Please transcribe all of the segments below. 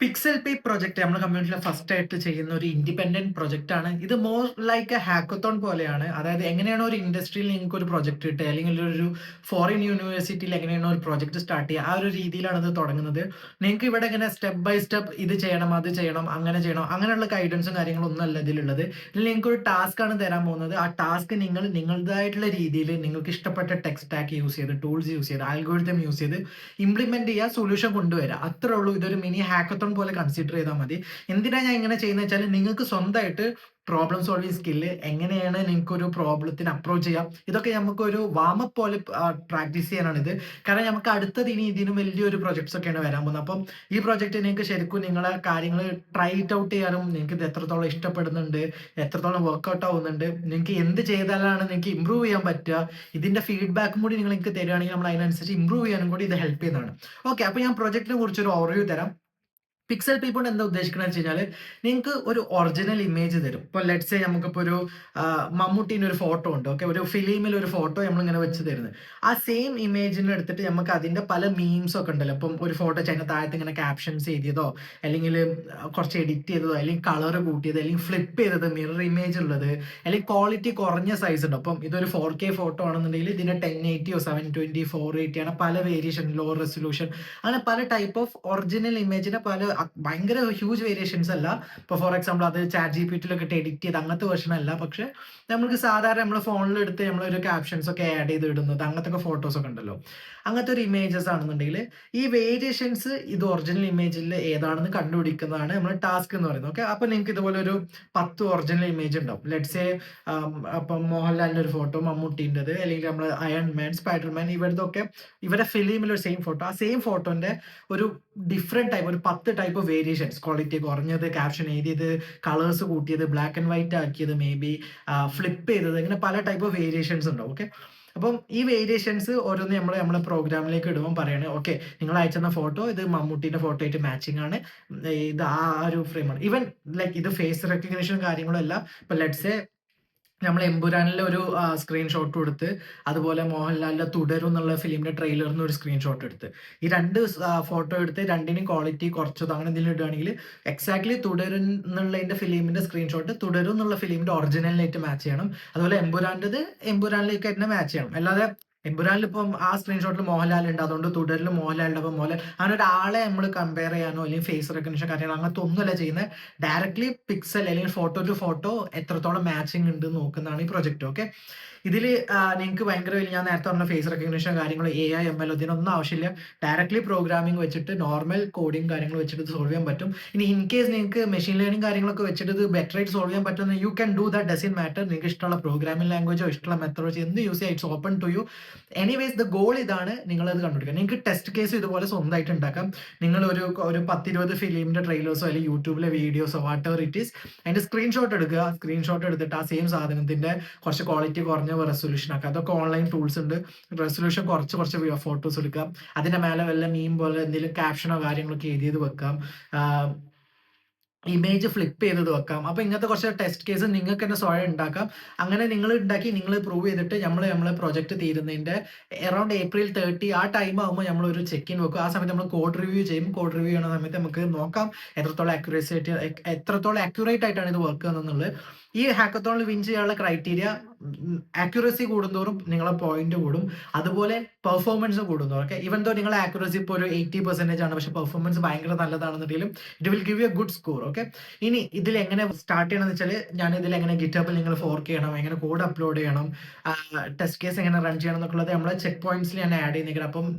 Pixel പേ project നമ്മുടെ കമ്മ്യൂണിറ്റിയിലെ first ആയിട്ട് ചെയ്യുന്ന ഒരു ഇൻഡിപെൻഡന്റ് പ്രൊജക്റ്റ് ആണ്. ഇത് മോർ ലൈക്ക് എ ഹാക്കത്തോൺ പോലെയാണ്. അതായത് എങ്ങനെയാണോ ഒരു ഇൻഡസ്ട്രിയിൽ നിങ്ങൾക്ക് ഒരു പ്രൊജക്റ്റ് കിട്ടുക, അല്ലെങ്കിൽ ഒരു ഫോറിൻ യൂണിവേഴ്സിറ്റിയിൽ എങ്ങനെയാണോ ഒരു പ്രൊജക്റ്റ് സ്റ്റാർട്ട് ചെയ്യുക, ആ ഒരു രീതിയിലാണ് ഇത് തുടങ്ങുന്നത്. നിങ്ങൾക്ക് ഇവിടെ ഇങ്ങനെ സ്റ്റെപ്പ് ബൈ സ്റ്റെപ്പ് ഇത് ചെയ്യണം, അത് ചെയ്യണം, അങ്ങനെ ചെയ്യണം, അങ്ങനെയുള്ള ഗൈഡൻസും കാര്യങ്ങളും ഒന്നും അല്ല ഇതിലുള്ളത്. ഇതിൽ നിങ്ങൾക്ക് ഒരു ടാസ്ക് ആണ് തരാൻ പോകുന്നത്. ആ ടാസ്ക് നിങ്ങൾ നിങ്ങളുടേതായിട്ടുള്ള രീതിയിൽ നിങ്ങൾക്ക് ഇഷ്ടപ്പെട്ട ടെക് സ്റ്റാക്ക് യൂസ് ചെയ്ത്, ടൂൾസ് യൂസ് ചെയ്ത്, ആൽഗോരിതം യൂസ് ചെയ്ത് ഇംപ്ലിമെന്റ് ചെയ്യുക, സൊല്യൂഷൻ കൊണ്ടുവരിക. അത്രേ ഉള്ളൂ. ഇതൊരു മിനി ഹാക്കത്തോൺ പോലെ കൺസിഡർ ചെയ്താൽ മതി. എന്തിനാ ഞാൻ ഇങ്ങനെ ചെയ്യുന്നത് വെച്ചാൽ, നിങ്ങൾക്ക് സ്വന്തമായിട്ട് പ്രോബ്ലം സോൾവിങ് സ്കില്ല്, എങ്ങനെയാണ് നിങ്ങൾക്ക് ഒരു പ്രോബ്ലത്തിന് അപ്രോച്ച് ചെയ്യാം, ഇതൊക്കെ നമുക്ക് ഒരു വാമപ്പ് പോലെ പ്രാക്ടീസ് ചെയ്യാനാണ് ഇത്. കാരണം നമുക്ക് അടുത്തത് ഇനി ഇതിനും വലിയൊരു പ്രൊജക്ട്സ് ഒക്കെയാണ് വരാൻ പോകുന്നത്. അപ്പം ഈ പ്രൊജക്റ്റ് നിങ്ങൾക്ക് ശരിക്കും നിങ്ങളെ കാര്യങ്ങൾ ട്രൈ ഇറ്റ് ഔട്ട് ചെയ്യാനും, നിങ്ങൾക്ക് ഇത് എത്രത്തോളം ഇഷ്ടപ്പെടുന്നുണ്ട്, എത്രത്തോളം വർക്ക്ഔട്ട് ആവുന്നുണ്ട്, നിങ്ങൾക്ക് എന്ത് ചെയ്താലാണ് നിങ്ങൾക്ക് ഇമ്പ്രൂവ് ചെയ്യാൻ പറ്റുക, ഇതിന്റെ ഫീഡ്ബാക്കും കൂടി നിങ്ങൾ എനിക്ക് തരികയാണെങ്കിൽ നമ്മൾ അതിനനുസരിച്ച് ഇമ്പ്രൂവ് ചെയ്യാനും കൂടി ഇത് ഹെൽപ്പ് ചെയ്യുന്നതാണ്. ഓക്കെ, അപ്പോൾ ഞാൻ പ്രൊജക്റ്റിനെ കുറിച്ച് ഒരു ഓവർവ്യൂ തരാം. പിക്സൽ പേ കൊണ്ട് എന്താ ഉദ്ദേശിക്കുന്നത് വെച്ച് കഴിഞ്ഞാൽ, നിങ്ങൾക്ക് ഒരു ഒറിജിനൽ ഇമേജ് തരും. ഇപ്പോൾ ലെറ്റ്സ് സേ നമുക്കിപ്പോൾ ഒരു മമ്മൂട്ടീൻ്റെ ഒരു ഫോട്ടോ ഉണ്ട്. ഓക്കെ, ഒരു ഫിലിമിൽ ഒരു ഫോട്ടോ നമ്മളിങ്ങനെ വെച്ച് തരുന്നത്. ആ സെയിം ഇമേജിനെ എടുത്തിട്ട് നമുക്ക് അതിൻ്റെ പല മീംസ് ഒക്കെ ഉണ്ടല്ലോ. ഇപ്പം ഒരു ഫോട്ടോ വെച്ച് അതിൻ്റെ താഴത്ത് ഇങ്ങനെ ക്യാപ്ഷൻസ് എഴുതിയതോ, അല്ലെങ്കിൽ കുറച്ച് എഡിറ്റ് ചെയ്തതോ, അല്ലെങ്കിൽ കളർ കൂട്ടിയത്, അല്ലെങ്കിൽ ഫ്ലിപ്പ് ചെയ്തത്, മിറർ ഇമേജ് ഉള്ളത്, അല്ലെങ്കിൽ ക്വാളിറ്റി കുറഞ്ഞ സൈസ് ഉണ്ട്. അപ്പം ഇതൊരു 4K ഫോട്ടോ ആണെന്നുണ്ടെങ്കിൽ ഇതിൻ്റെ 1080 720 480 ആണ്. പല വേരിയേഷൻ, ലോ റെസൊല്യൂഷൻ, അങ്ങനെ പല ടൈപ്പ് ഓഫ് ഒറിജിനൽ ഇമേജിന്റെ പല ഭയങ്കര ഹ്യൂജ് വേരിയേഷൻസ് അല്ല. ഇപ്പോൾ ഫോർ എക്സാമ്പിൾ അത് ചാറ്റ് ജിപിടിയിലൊക്കെ എഡിറ്റ് ചെയ്ത് അങ്ങനത്തെ വേർഷൻ അല്ല. പക്ഷെ നമുക്ക് സാധാരണ നമ്മൾ ഫോണിൽ എടുത്ത് നമ്മളൊരു ക്യാപ്ഷൻസ് ഒക്കെ ആഡ് ചെയ്ത് ഇടുന്നത്, അങ്ങനത്തെ ഫോട്ടോസ് ഒക്കെ ഉണ്ടല്ലോ, അങ്ങനത്തെ ഒരു ഇമേജസ് ആണെന്നുണ്ടെങ്കിൽ ഈ വേരിയേഷൻസ് ഇത് ഒറിജിനൽ ഇമേജിൽ ഏതാണെന്ന് കണ്ടുപിടിക്കുന്നതാണ് നമ്മൾ ടാസ്ക് എന്ന് പറയുന്നത്. ഓക്കെ, അപ്പോൾ നിങ്ങൾക്ക് ഇതുപോലെ ഒരു 10 ഒറിജിനൽ ഇമേജ് ഉണ്ടാവും. ലെറ്റ്സ് എ അപ്പം മോഹൻലാലിന്റെ ഒരു ഫോട്ടോ, മമ്മൂട്ടിൻ്റെത്, അല്ലെങ്കിൽ നമ്മൾ അയൺമാൻ, സ്പൈഡർമാൻ, ഇവരതൊക്കെ ഇവരെ ഫിലിമിലൊരു സെയിം ഫോട്ടോ, ആ സെയിം ഫോട്ടോന്റെ ഒരു ഡിഫറെന്റ് ടൈപ്പ്, ഒരു 10 ടൈപ്പ് വേരിയേഷൻസ്, ക്വാളിറ്റി കുറഞ്ഞത്, ക്യാപ്ഷൻ എഴുതിയത്, കളേഴ്സ് കൂട്ടിയത്, ബ്ലാക്ക് ആൻഡ് വൈറ്റ് ആക്കിയത്, മേ ബി ഫ്ലിപ്പ് ചെയ്തത്, ഇങ്ങനെ പല ടൈപ്പ് ഓഫ് വേരിയേഷൻസ് ഉണ്ടാവും. ഓക്കെ, അപ്പം ഈ വേരിയേഷൻസ് ഓരോന്ന് നമ്മുടെ പ്രോഗ്രാമിലേക്ക് ഇടുമ്പോൾ പറയാണ്, ഓക്കെ, നിങ്ങൾ അയച്ചെന്ന ഫോട്ടോ ഇത് മമ്മൂട്ടിന്റെ ഫോട്ടോ ആയിട്ട് മാച്ചിങ് ആണ്, ഇത് ആ ഒരു ഫ്രെയിമാണ്. ഈവൻ ലൈക്ക് ഇത് ഫേസ് റെക്കഗ്നിഷൻ കാര്യങ്ങളും അല്ല. ഇപ്പൊ ലെറ്റ്സ് നമ്മൾ എമ്പുരാനിലെ ഒരു സ്ക്രീൻഷോട്ട് കൊടുത്ത്, അതുപോലെ മോഹൻലാലിന്റെ തുടരും എന്നുള്ള ഫിലിമിന്റെ ട്രെയിലറിന് ഒരു സ്ക്രീൻഷോട്ട് എടുത്ത്, ഈ രണ്ട് ഫോട്ടോ എടുത്ത് രണ്ടിനും ക്വാളിറ്റി കുറച്ചതോ അങ്ങനെ എന്തെങ്കിലും ഇടുകയാണെങ്കിൽ എക്സാക്ട്ലി തുടരും എന്നുള്ളതിന്റെ ഫിലിമിന്റെ സ്ക്രീൻഷോട്ട് തുടരും എന്നുള്ള ഫിലിമിന്റെ ഒറിജിനലിനായിട്ട് മാച്ച് ചെയ്യണം. അതുപോലെ എമ്പുരാന്റേത് എമ്പുരാനിലേക്ക് തന്നെ മാച്ച് ചെയ്യണം. അല്ലാതെ എമ്പുരാനിൽ ഇപ്പം ആ സ്ക്രീൻഷോട്ടിൽ മോഹൻലാൽ ഉണ്ട്, അതുകൊണ്ട് തുടരിൽ മോഹൻലാലിന്റെ അപ്പം മോഹൻലാൽ, അങ്ങനെ ഒരാളെ നമ്മൾ കമ്പയർ ചെയ്യാനോ അല്ലെങ്കിൽ ഫേസ് റെക്കഗ്നിഷൻ കാര്യങ്ങൾ അങ്ങനത്തെ ഒന്നുമല്ല ചെയ്യുന്നത്. ഡയറക്ട്ലി പിക്സൽ അല്ലെങ്കിൽ ഫോട്ടോ ടു ഫോട്ടോ എത്രത്തോളം മാച്ചിങ് ഉണ്ട് നോക്കുന്നതാണ് ഈ പ്രൊജക്റ്റ്. ഓക്കെ, ഇതിൽ നിങ്ങൾക്ക് ഭയങ്കര വലിയ, ഞാൻ നേരത്തെ പറഞ്ഞ ഫേസ് റെക്കഗ്നിഷൻ കാര്യങ്ങൾ, AI ML ഇതിനൊന്നും ആവശ്യമില്ല. ഡയറക്ട്ലി പ്രോഗ്രാമിംഗ് വെച്ചിട്ട് നോർമൽ കോഡിങ് കാര്യങ്ങൾ വെച്ചിട്ട് ഇത് സോൾവ് ചെയ്യാൻ പറ്റും. ഇനി ഇൻ കേസ് നിങ്ങൾക്ക് മെഷീൻ ലേണിംഗ് കാര്യങ്ങളൊക്കെ വെച്ചിട്ട് ഇത് ബെറ്റർ ആയിട്ട് സോൾവ് ചെയ്യാൻ പറ്റുന്ന, you can do that, doesn't matter. നിങ്ങൾക്ക് ഇഷ്ടമുള്ള പ്രോഗ്രാമിംഗ് ലാംഗ്വേജോ ഇഷ്ടമുള്ള മെത്തഡോളജി എന്ത് യൂസ് ചെയ്യാം, it's open to you. Anyways the goal ഇതാണ്, നിങ്ങളത് കണ്ടുപിടിക്കുക. നിങ്ങൾക്ക് ടെസ്റ്റ് കേസ് ഇതുപോലെ സ്വന്തമായിട്ട് ഉണ്ടാക്കാം. നിങ്ങൾ ഒരു 10-20 ഫിലിമിന്റെ ട്രെയിലേഴ്സോ അല്ലെങ്കിൽ യൂട്യൂബിലെ വീഡിയോസോ വാട്ട് എവർ ഇറ്റ് ഈസ്, അതിന്റെ സ്ക്രീൻഷോട്ട് എടുക്കുക. സ്ക്രീൻഷോട്ട് എടുത്തിട്ട് ആ സെയിം സാധനത്തിന്റെ കുറച്ച് ക്വാളിറ്റി കുറഞ്ഞ റെസൊല്യൂഷൻ ആക്കുക. അതൊക്കെ ഓൺലൈൻ ടൂൾസ് ഉണ്ട്. റെസൊല്യൂഷൻ കുറച്ച് ഫോട്ടോസ് എടുക്കാം. അതിന്റെ മേലെ വല്ല മീം പോലെ എന്തെങ്കിലും ക്യാപ്ഷനോ കാര്യങ്ങളൊക്കെ എഴുതിയത് വെക്കാം. ഇമേജ് ഫ്ലിപ്പ് ചെയ്തത് വെക്കാം. അപ്പൊ ഇങ്ങനത്തെ കുറച്ച് ടെസ്റ്റ് കേസ് നിങ്ങൾക്ക് തന്നെ സ്വയം ഉണ്ടാക്കാം. അങ്ങനെ നിങ്ങൾ ഉണ്ടാക്കി നിങ്ങൾ പ്രൂവ് ചെയ്തിട്ട് നമ്മളെ പ്രൊജക്ട് തീരുന്നതിന്റെ അറൗണ്ട് April 30 ആ ടൈം ആകുമ്പോൾ നമ്മൾ ഒരു ചെക്ക് ഇൻ വെക്കും. ആ സമയത്ത് നമ്മൾ കോഡ് റിവ്യൂ ചെയ്യും. കോഡ് റിവ്യൂ ചെയ്യുന്ന സമയത്ത് നമുക്ക് നോക്കാം എത്രത്തോളം അക്യുറേറ്റ് ആയിട്ടാണ് ഇത് വർക്ക് ചെയ്യുന്നത്. ഈ ഹാക്കത്തോണിൽ വിൻ ചെയ്യാനുള്ള ക്രൈറ്റീരിയ, ആക്യുറസി കൂടുന്തോറും നിങ്ങളെ പോയിന്റ് കൂടും, അതുപോലെ പെർഫോമൻസ് കൂടുന്തോറും. ഓക്കെ, ഇവൻ തോ നിങ്ങളെ ആക്യുറസി ഇപ്പോൾ ഒരു 80% ആണ്, പക്ഷെ പെർഫോമൻസ് ഭയങ്കര നല്ലതാണെന്നുണ്ടെങ്കിലും it will give you a good score. Okay, ഇനി ഇതിൽ എങ്ങനെ സ്റ്റാർട്ട് ചെയ്യണമെന്ന് വെച്ചാൽ, ഞാൻ ഇതിൽ എങ്ങനെ ഗിറ്റബിൽ നിങ്ങൾ ഫോർക്ക് ചെയ്യണം, എങ്ങനെ കോഡ് അപ്ലോഡ് ചെയ്യണം, ടെസ്റ്റ് കേസ് എങ്ങനെ റൺ ചെയ്യണം എന്നൊക്കെയുള്ളത് നമ്മളെ ചെക്ക് പോയിന്റ്സിൽ ഞാൻ ആഡ് ചെയ്യുന്നേക്കണം. അപ്പം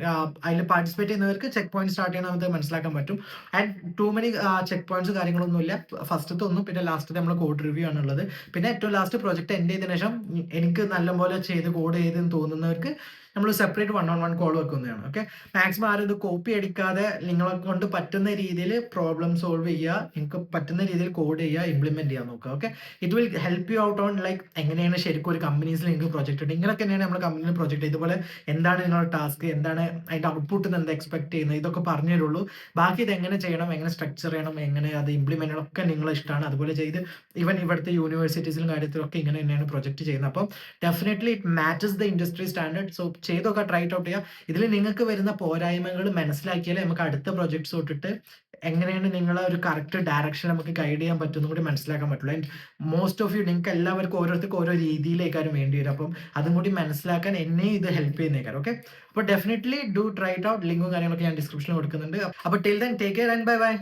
അതിൽ പാർട്ടിസിപ്പേറ്റ് ചെയ്യുന്നവർക്ക് ചെക്ക് പോയിന്റ് സ്റ്റാർട്ട് ചെയ്യണമെന്ന് മനസ്സിലാക്കാൻ പറ്റും. And too many check points കാര്യങ്ങളൊന്നുമില്ല. ഫസ്റ്റത്തെ ഒന്നും പിന്നെ ലാസ്റ്റത്തെ നമ്മൾ കോഡ് റിവ്യൂ ആണുള്ളത്. പിന്നെ ഏറ്റവും ലാസ്റ്റ് പ്രൊജക്ട് എൻഡ് ചെയ്തതിനു ശേഷം എനിക്ക് നല്ലപോലെ ചെയ്ത് കോഡ് ചെയ്തെന്ന് തോന്നുന്നവർക്ക് നമ്മൾ സെപ്പറേറ്റ് 1-on-1 കോൾ വെക്കുന്നതാണ്. ഓക്കെ, മാക്സിമം ആരും ഇത് കോപ്പി അടിക്കാതെ നിങ്ങളെ കൊണ്ട് പറ്റുന്ന രീതിയിൽ പ്രോബ്ലം സോൾവ് ചെയ്യുക, നിങ്ങൾക്ക് പറ്റുന്ന രീതിയിൽ കോഡ് ചെയ്യുക, ഇംപ്ലിമെന്റ് ചെയ്യാൻ നോക്കുക. Okay, it will help you out on like എങ്ങനെയാണ് ശരിക്കും ഒരു കമ്പനീസിൽ നിങ്ങൾക്ക് പ്രൊജക്ട് ഉണ്ട്, ഇങ്ങനെയൊക്കെ തന്നെയാണ് നമ്മുടെ കമ്പനിയിൽ പ്രൊജക്ട്. ഇതുപോലെ എന്താണ് നിങ്ങളുടെ ടാസ്ക്, എന്താണ് അതിന്റെ ഔട്ട്പുട്ട് നിന്ന് എന്താ എക്സ്പെക്ട് ചെയ്യുന്നത്, ഇതൊക്കെ പറഞ്ഞു തരുള്ളൂ. ബാക്കി ഇത് എങ്ങനെ ചെയ്യണം, എങ്ങനെ സ്ട്രക്ചർ ചെയ്യണം, എങ്ങനെ അത് ഇംപ്ലിമെന്റ് ചെയ്യണം ഒക്കെ നിങ്ങളെ ഇഷ്ടമാണ്. അതുപോലെ ചെയ്ത് ഈവൻ ഇവിടുത്തെ യൂണിവേഴ്സിറ്റീസിലും കാര്യത്തിലൊക്കെ ഇങ്ങനെ തന്നെയാണ് പ്രൊജക്ട് ചെയ്യുന്നത്. അപ്പം definitely it matches the industry standard. So ചെയ്തൊക്കെ ട്രൈ ഔട്ട് ചെയ്യുക. ഇതിൽ നിങ്ങൾക്ക് വരുന്ന പോരായ്മകൾ മനസ്സിലാക്കിയാലേ നമുക്ക് അടുത്ത പ്രൊജക്ട്സ് തൊട്ടിട്ട് എങ്ങനെയാണ് നിങ്ങളെ ഒരു കറക്റ്റ് ഡയറക്ഷൻ നമുക്ക് ഗൈഡ് ചെയ്യാൻ പറ്റുമെന്നും കൂടി മനസ്സിലാക്കാൻ പറ്റുള്ളൂ. ആൻഡ് മോസ്റ്റ് ഓഫ് യു നിങ്ങൾക്ക് എല്ലാവർക്കും ഓരോരുത്തർക്കും ഓരോ രീതിയിലേക്കാരും വേണ്ടി വരും. അപ്പം അതും കൂടി മനസ്സിലാക്കാൻ എന്നെയും ഇത് ഹെൽപ്പ് ചെയ്യുന്നേക്കാരം. ഓക്കെ. അപ്പോൾ definitely do try it out. ലിങ്കും കാര്യങ്ങളൊക്കെ ഞാൻ ഡിസ്ക്രിപ്ഷനിൽ കൊടുക്കുന്നുണ്ട്. അപ്പോൾ till then take care and bye bye.